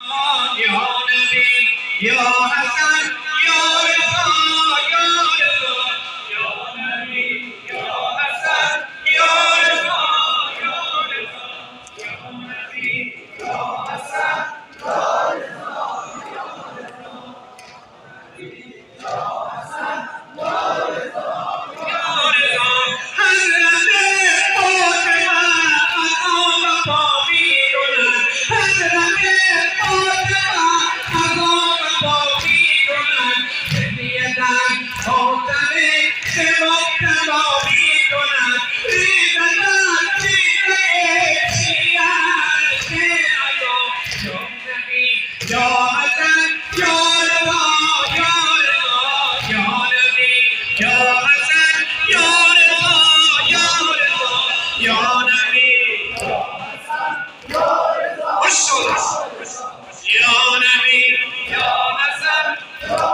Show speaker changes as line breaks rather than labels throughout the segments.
Ya Nabi, Ya Hasan, Ya Reza, Ya Reza, Ya Nabi, Ya Hasan, Ya Reza, Ya Reza, Ya Nabi, Ya Hasan, Ya Reza. Hazrat Fatima, Maqam Tabi'una, Hazrat Fatima, Maqam Tabi'una, Shadiyadan Fatima, Shemokta Tabi'una, Rizadan Jitay, Shia, Shia, Ya Nabi, Ya Hasan, Ya Reza, Ya Reza, Ya Nabi, Ya Hasan, Ya Reza, Ya Reza, Ya Nabi, Mashallah, Ya Nabi, Ya Hasan, Ya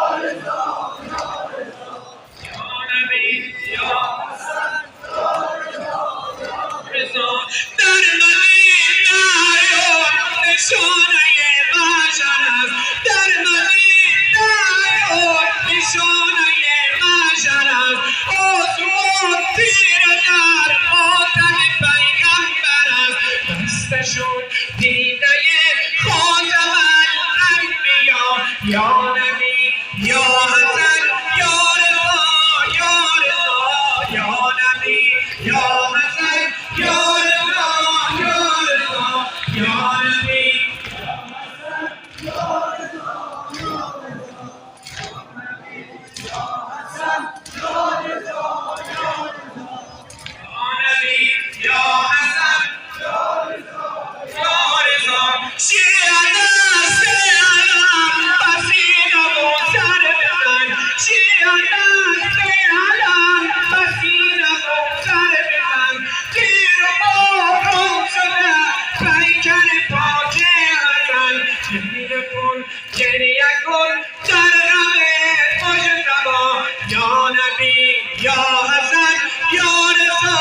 Nabi, Ya Reza. Dar Madina yo nishanaye bashar ast. Dar Madina yo nishanaye bashar ast. Osman tir dar خاتم پیغمبر است. دستشون دیده خاتم الانبیا. یا نبی، یا حسن، یا رضا، یا رضا، یا نبی، یا حسن، یا رضا، یا رضا، یا نبی. یا نبی، یا حسن، یا رضا. شیعه دست علم بسیار و سر بزن. شیعه دست علم بسیار و سر بزن. تیر و بارون شده پیکر پاک حسن. گریه کن، گریه کن در غم مجتبی. یا نبی، یا حسن، یا رضا،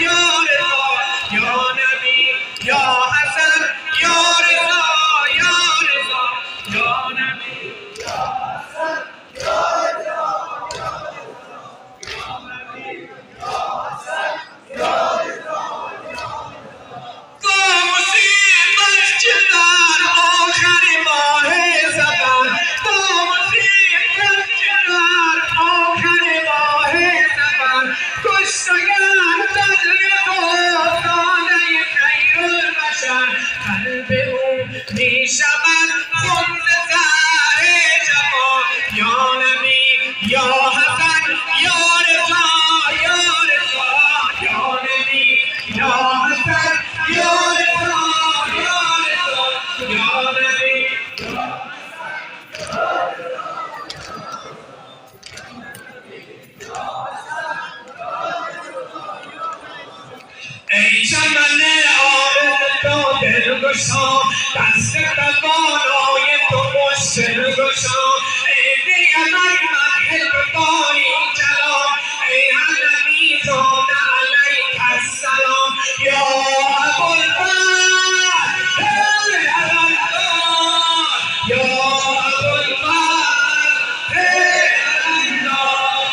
یا رضا، یا نبی، یا حسن، یا رضا، یا رضا، یا نبی. قاموسی مسجد در آخر ماه سفر. قاموسی مسجد در آخر ماه سفر. کشتگان بدر خدای خیرالبشر. قلب او می شود خون زهر جفا. یا نبی، یا حسن، یا رضا، یا رضا، یا نبی، یا حسن، یا رضا، یا رضا، یا نبی. ای چمن آرام تو دلگشا، دست توانای تو مشکل گشا. ای دیگر مدحتگاری جلال. ای علوی زاده علیک السلام. یا ابوالفضل، ای علمدار. یا ابوالفضل، ای علمدار.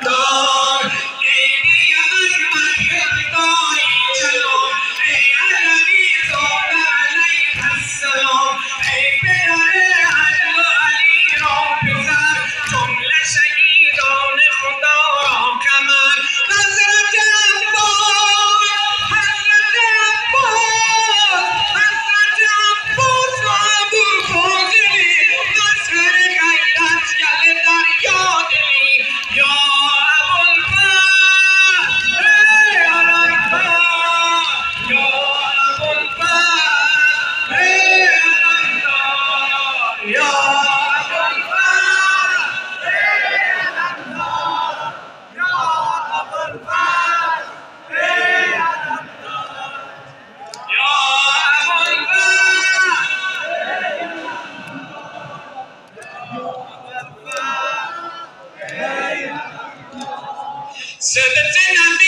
یا Said the